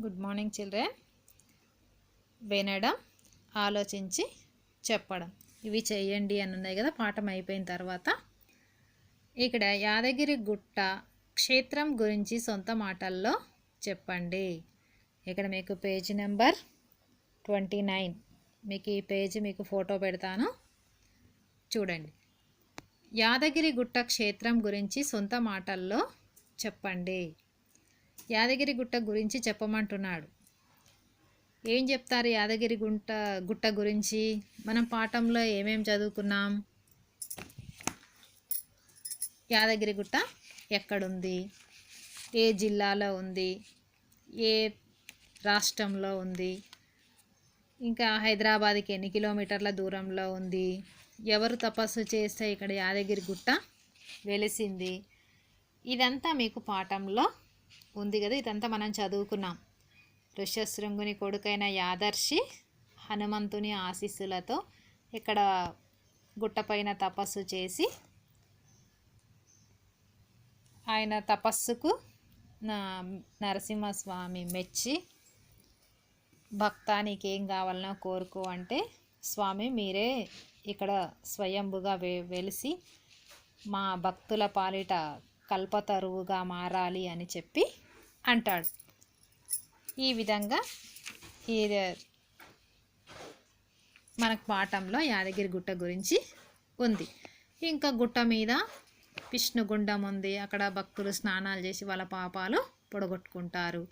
Good morning children. వినడం, ఆలోచించి చెప్పడం ఇవి చేయండి అని ఉన్నాయి కదా. పాఠం అయిపోయిన తర్వాత ఇక్కడ యాదగిరి గుట్ట క్షేత్రం గురించి సొంత మాటల్లో చెప్పండి. ఇక్కడ మీకు పేజీ నెంబర్ 29, మీకు ఈ పేజీ మీకు ఫోటో పెడతాను చూడండి. యాదగిరి గుట్ట క్షేత్రం గురించి సొంత మాటల్లో చెప్పండి. యాదగిరి గుట్ట గురించి చెప్పమంటున్నాడు. ఏం చెప్తారు యాదగిరి గుట్ట గురించి? మనం పాఠంలో ఏమేం చదువుకున్నాం? యాదగిరి గుట్ట ఎక్కడుంది, ఏ జిల్లాలో ఉంది, ఏ రాష్ట్రంలో ఉంది, ఇంకా హైదరాబాద్కి ఎన్ని కిలోమీటర్ల దూరంలో ఉంది, ఎవరు తపస్సు చేస్తే ఇక్కడ యాదగిరి గుట్ట వెలిసింది, ఇదంతా మీకు పాఠంలో ఉంది కదా. ఇదంతా మనం చదువుకున్నాం. ఋష్యశృంగుని కొడుకైన యాదర్శి హనుమంతుని ఆశీస్సులతో ఇక్కడ గుట్టపైన తపస్సు చేసి ఆయన తపస్సుకు నరసింహస్వామి మెచ్చి, భక్తా నీకేం కావాలనో కోరుకో అంటే, స్వామి మీరే ఇక్కడ స్వయంభుగా వెలిసి మా భక్తుల పాలిట కల్పతరువుగా మారాలి అని చెప్పి అంటాడు. ఈ విధంగా ఇది మనకు పాఠంలో యాదగిరి గుట్ట గురించి ఉంది. ఇంకా గుట్ట మీద విష్ణుగుండం ఉంది. అక్కడ భక్తులు స్నానాలు చేసి వాళ్ళ పాపాలు పొడగొట్టుకుంటారు.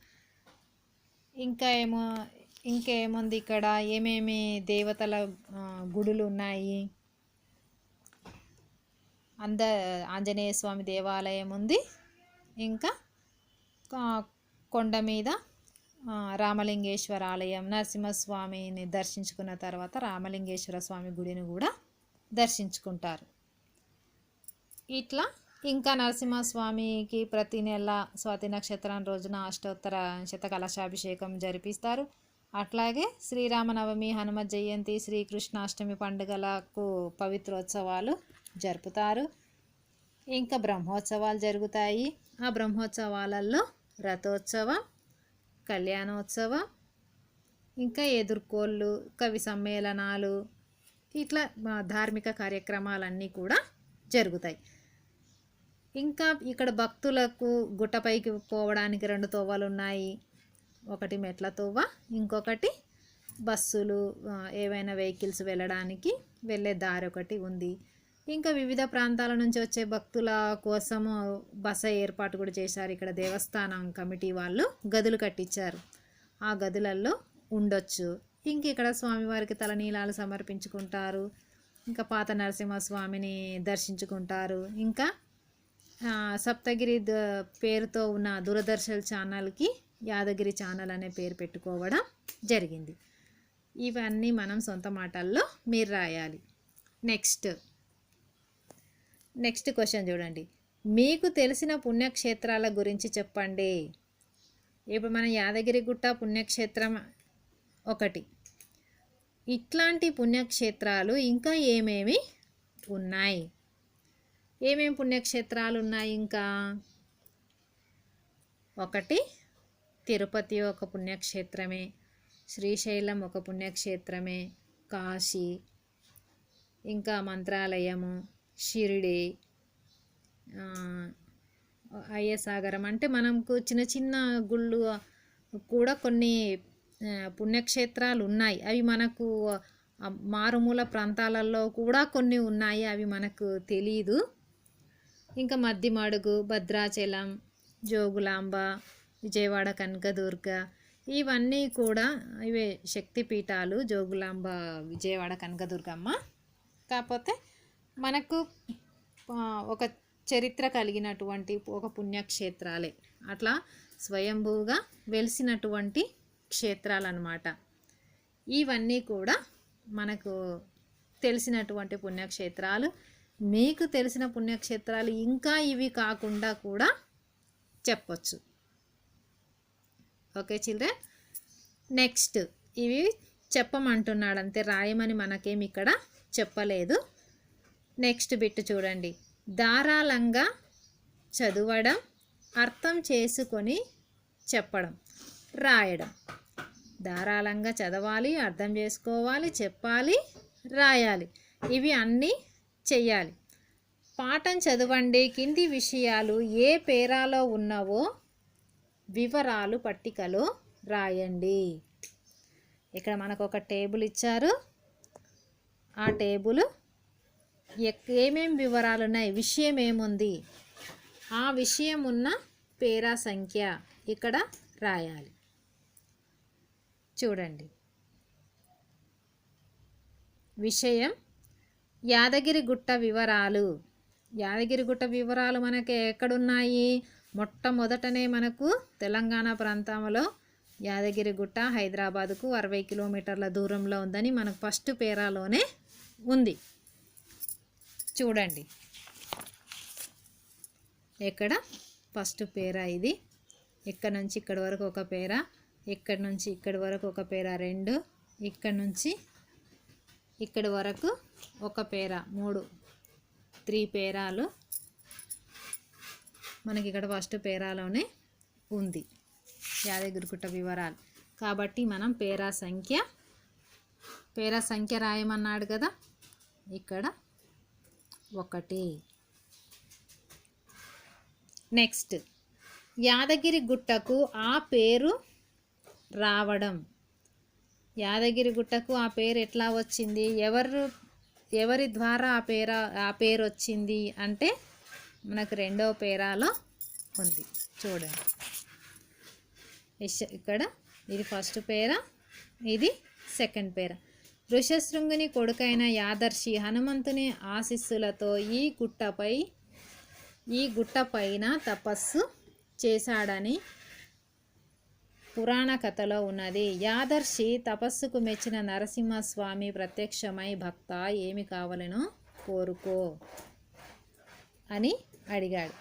ఇంకేముంది ఇక్కడ, ఏమేమి దేవతల గుడులు ఉన్నాయి. ఆంజనేయ స్వామి దేవాలయం ఉంది. ఇంకా కొండ మీద రామలింగేశ్వర ఆలయం, నరసింహస్వామిని దర్శించుకున్న తర్వాత రామలింగేశ్వర స్వామి గుడిని కూడా దర్శించుకుంటారు. ఇట్లా ఇంకా నరసింహస్వామికి ప్రతి నెల స్వాతి నక్షత్రం రోజున అష్టోత్తర శతకలశాభిషేకం జరిపిస్తారు. అట్లాగే శ్రీరామనవమి, హనుమ జయంతి, శ్రీకృష్ణాష్టమి పండుగలకు పవిత్రోత్సవాలు జరుపుతారు. ఇంకా బ్రహ్మోత్సవాలు జరుగుతాయి. ఆ బ్రహ్మోత్సవాలలో రథోత్సవం, కళ్యాణోత్సవం, ఇంకా ఎదుర్కోళ్ళు, కవి సమ్మేళనాలు, ఇట్లా ధార్మిక కార్యక్రమాలన్నీ కూడా జరుగుతాయి. ఇంకా ఇక్కడ భక్తులకు గుట్టపైకి పోవడానికి 2 తోవలు ఉన్నాయి. ఒకటి మెట్ల తోవ, ఇంకొకటి బస్సులు ఏవైనా వెహికల్స్ వెళ్ళే దారి ఒకటి ఉంది. ఇంకా వివిధ ప్రాంతాల నుంచి వచ్చే భక్తుల కోసము బస ఏర్పాటు కూడా చేశారు. ఇక్కడ దేవస్థానం కమిటీ వాళ్ళు గదులు కట్టించారు. ఆ గదులలో ఉండొచ్చు. ఇంక ఇక్కడ స్వామివారికి తలనీలాలు సమర్పించుకుంటారు. ఇంకా పాత నరసింహస్వామిని దర్శించుకుంటారు. ఇంకా సప్తగిరి పేరుతో ఉన్న దూరదర్శన్ ఛానల్కి యాదగిరి ఛానల్ అనే పేరు పెట్టుకోవడం జరిగింది. ఇవన్నీ మనం సొంత మాటల్లో మీరు రాయాలి. నెక్స్ట్ క్వశ్చన్ చూడండి. మీకు తెలిసిన పుణ్యక్షేత్రాల గురించి చెప్పండి. ఇప్పుడు మన యాదగిరి గుట్ట పుణ్యక్షేత్రం ఒకటి. ఇట్లాంటి పుణ్యక్షేత్రాలు ఇంకా ఏమేమి ఉన్నాయి? ఏమేమి పుణ్యక్షేత్రాలు ఉన్నాయి? ఇంకా ఒకటి తిరుపతి ఒక పుణ్యక్షేత్రమే, శ్రీశైలం ఒక పుణ్యక్షేత్రమే, కాశీ, ఇంకా మంత్రాలయము, షిరిడి, అయ్యసాగరం. అంటే మనకు చిన్న చిన్న గుళ్ళు కూడా కొన్ని పుణ్యక్షేత్రాలు ఉన్నాయి. అవి మనకు మారుమూల ప్రాంతాలలో కూడా కొన్ని ఉన్నాయి, అవి మనకు తెలీదు. ఇంకా మద్దిమడుగు, భద్రాచలం, జోగులాంబ, విజయవాడ కనకదుర్గ, ఇవన్నీ కూడా ఇవే శక్తిపీఠాలు. జోగులాంబ, విజయవాడ కనకదుర్గమ్మ. కాకపోతే మనకు ఒక చరిత్ర కలిగినటువంటి ఒక పుణ్యక్షేత్రాలే, అట్లా స్వయంభూగా వెలిసినటువంటి క్షేత్రాలు అన్నమాట. ఇవన్నీ కూడా మనకు తెలిసినటువంటి పుణ్యక్షేత్రాలు. మీకు తెలిసిన పుణ్యక్షేత్రాలు ఇంకా ఇవి కాకుండా కూడా చెప్పొచ్చు. Okay children. నెక్స్ట్ ఇవి చెప్పమంటున్నాడు అంతే, రాయమని మనకేమి ఇక్కడ చెప్పలేదు. నెక్స్ట్ బిట్ చూడండి. ధారాళంగా చదవడం, అర్థం చేసుకొని చెప్పడం. రాయడం. ధారాళంగా చదవాలి, అర్థం చేసుకోవాలి, చెప్పాలి, రాయాలి. ఇవి అన్నీ చెయ్యాలి. పాఠం చదవండి. కింది విషయాలు ఏ పేరాలో ఉన్నవో వివరాలు పట్టికలో రాయండి. ఇక్కడ మనకు ఒక టేబుల్ ఇచ్చారు. ఆ టేబుల్ ఏమేం వివరాలు ఉన్నాయి, విషయం ఏముంది, ఆ విషయం ఉన్న పేరా సంఖ్య ఇక్కడ రాయాలి. చూడండి, విషయం యాదగిరిగుట్ట వివరాలు. యాదగిరిగుట్ట వివరాలు మనకి ఎక్కడున్నాయి? మొట్టమొదటనే మనకు తెలంగాణ ప్రాంతంలో యాదగిరిగుట్ట హైదరాబాదుకు 60 కిలోమీటర్ల దూరంలో ఉందని మనకు ఫస్ట్ పేరాలోనే ఉంది. చూడండి, ఇక్కడ ఫస్ట్ పేరా ఇది. ఇక్కడ నుంచి ఇక్కడ వరకు ఒక పేరా, ఇక్కడ నుంచి ఇక్కడి వరకు ఒక పేరా 2, ఇక్కడ నుంచి ఇక్కడి వరకు ఒక పేరా 3 పేరాలు మనకి ఇక్కడ ఫస్ట్ పేరాలోనే ఉంది యాదగిరిగుట్ట వివరాలు. కాబట్టి మనం పేరా సంఖ్య రాయమన్నాడు కదా, ఇక్కడ 1. నెక్స్ట్, యాదగిరిగుట్టకు ఆ పేరు రావడం. యాదగిరిగుట్టకు ఆ పేరు ఎట్లా వచ్చింది, ఎవరి ద్వారా ఆ పేరు వచ్చింది అంటే మనకు 2వ పేరాలో ఉంది. చూడండి, ఇక్కడ ఇది ఫస్ట్ పేరా, ఇది సెకండ్ పేరా. ఋషశృంగుని కొడుకైన యాదర్శి హనుమంతుని ఆశీస్సులతో ఈ గుట్టపైన తపస్సు చేశాడని పురాణ కథలో ఉన్నది. యాదర్శి తపస్సుకు మెచ్చిన నరసింహస్వామి ప్రత్యక్షమై, భక్త ఏమి కావాలనో కోరుకో అని అడిగాడు.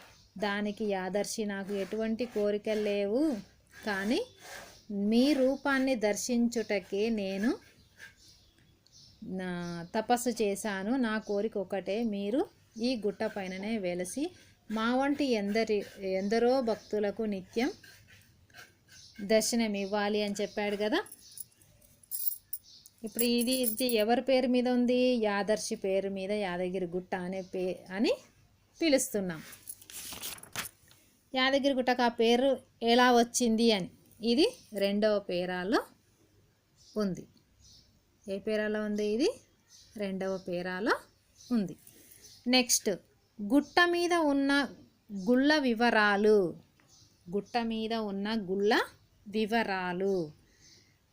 దానికి యాదర్శి, నాకు ఎటువంటి కోరికలు లేవు, కానీ మీ రూపాన్ని దర్శించుటకే నేను తపస్సు చేశాను. నా కోరిక ఒకటే, మీరు ఈ గుట్ట పైననే వెలసి మా వంటి ఎందరో భక్తులకు నిత్యం దర్శనం ఇవ్వాలి అని చెప్పాడు కదా. ఇప్పుడు ఇది ఎవరి పేరు మీద ఉంది? యాదర్శి పేరు మీద యాదగిరిగుట్ట అని పిలుస్తున్నాం. యాదగిరిగుట్టకు ఆ పేరు ఎలా వచ్చింది అని ఇది 2వ పేరాలో ఉంది. ఏ పేరాలో ఉంది? ఇది 2వ పేరాలో ఉంది. నెక్స్ట్, గుట్ట మీద ఉన్న గుళ్ళ వివరాలు. గుట్ట మీద ఉన్న గుళ్ళ వివరాలు.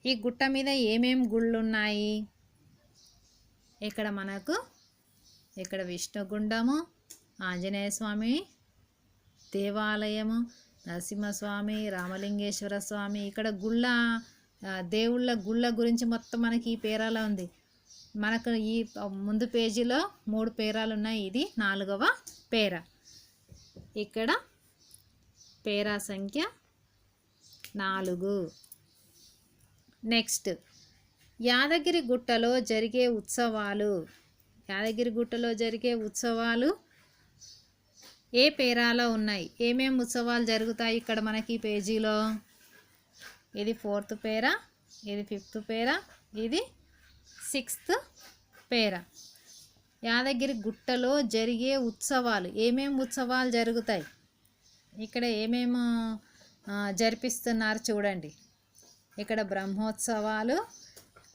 ఈ గుట్ట మీద ఏమేం గుళ్ళు ఉన్నాయి? ఇక్కడ మనకు ఇక్కడ విష్ణుగుండము, ఆంజనేయ స్వామి దేవాలయము, నరసింహస్వామి, రామలింగేశ్వర స్వామి. ఇక్కడ దేవుళ్ళ గుళ్ళ గురించి మొత్తం మనకి ఈ పేరాలో ఉంది. మనకు ఈ ముందు పేజీలో 3 పేరాలు ఉన్నాయి. ఇది 4వ పేరా. ఇక్కడ పేరా సంఖ్య 4. నెక్స్ట్, యాదగిరిగుట్టలో జరిగే ఉత్సవాలు. యాదగిరిగుట్టలో జరిగే ఉత్సవాలు ఏ పేరాలో ఉన్నాయి? ఏమేమి ఉత్సవాలు జరుగుతాయి ఇక్కడ మనకి పేజీలో? ఇది 4th పేరా, ఇది 5th పేరా, ఇది 6th పేరా. యాదగిరిగుట్టలో జరిగే ఉత్సవాలు, ఏమేమి ఉత్సవాలు జరుగుతాయి, ఇక్కడ ఏమేమి జరిపిస్తున్నారు చూడండి. ఇక్కడ బ్రహ్మోత్సవాలు,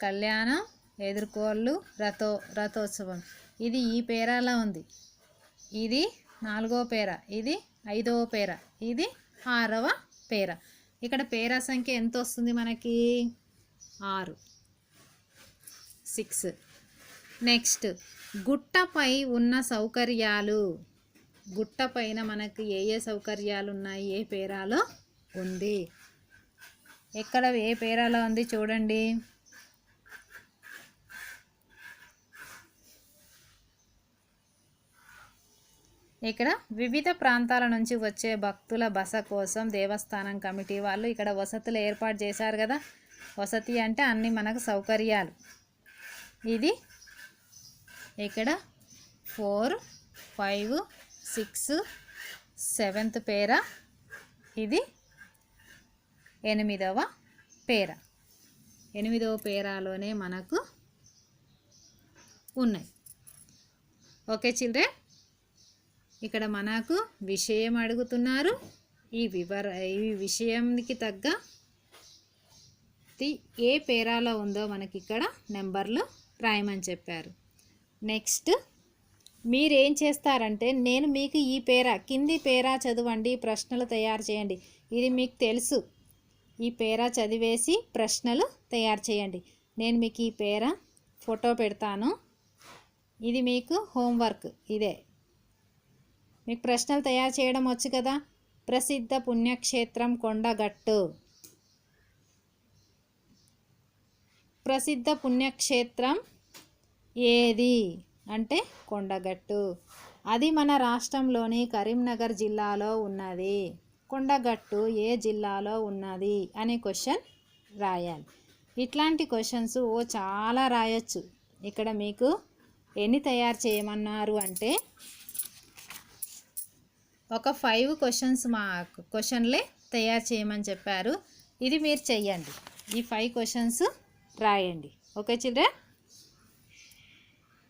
కళ్యాణం, ఎదుర్కోళ్ళు, రథోత్సవం. ఇది ఈ పేరాలో ఉంది. ఇది 4వ పేరా, ఇది 5వ పేరా, ఇది 6వ పేరా. ఇక్కడ పేరా సంఖ్య ఎంత వస్తుంది మనకి? 6, 6. నెక్స్ట్, గుట్టపై ఉన్న సౌకర్యాలు. గుట్ట పైన మనకి ఏ సౌకర్యాలు ఉన్నాయి, ఏ పేరాలో ఉంది? ఎక్కడ ఏ పేరాలో ఉంది చూడండి. ఇక్కడ వివిధ ప్రాంతాల నుంచి వచ్చే భక్తుల బస కోసం దేవస్థానం కమిటీ వాళ్ళు ఇక్కడ వసతులు ఏర్పాటు చేశారు కదా. వసతి అంటే అన్ని మనకు సౌకర్యాలు. ఇది ఇక్కడ 4, 5, 6, 7th పేరా, ఇది 8వ పేరా, 8వ పేరాలోనే మనకు ఉన్నాయి. ఓకే చిల్డ్రన్, ఇక్కడ మనకు విషయం అడుగుతున్నారు. ఈ విషయానికి తగ్గ ఏ పేరాలో ఉందో మనకి ఇక్కడ నెంబర్లు రాయమని చెప్పారు. నెక్స్ట్ మీరేం చేస్తారంటే, నేను మీకు ఈ కింది పేరా చదవండి, ప్రశ్నలు తయారు చేయండి. ఇది మీకు తెలుసు. ఈ పేరా చదివేసి ప్రశ్నలు తయారు చేయండి. నేను మీకు ఈ పేరా ఫోటో పెడతాను. ఇది మీకు హోంవర్క్. ఇదే మీకు ప్రశ్నలు తయారు చేయడం వచ్చు కదా. ప్రసిద్ధ పుణ్యక్షేత్రం కొండగట్టు. ప్రసిద్ధ పుణ్యక్షేత్రం ఏది అంటే కొండగట్టు. అది మన రాష్ట్రంలోని కరీంనగర్ జిల్లాలో ఉన్నది. కొండగట్టు ఏ జిల్లాలో ఉన్నది అనే క్వశ్చన్ రాయాలి. ఇట్లాంటి క్వశ్చన్స్ చాలా రాయొచ్చు. ఇక్కడ మీకు ఎన్ని తయారు చేయమన్నారు అంటే ఒక 5 క్వశ్చన్లే తయారు చేయమని చెప్పారు. ఇది మీరు చెయ్యండి. ఈ 5 క్వశ్చన్స్ రాయండి. Okay children.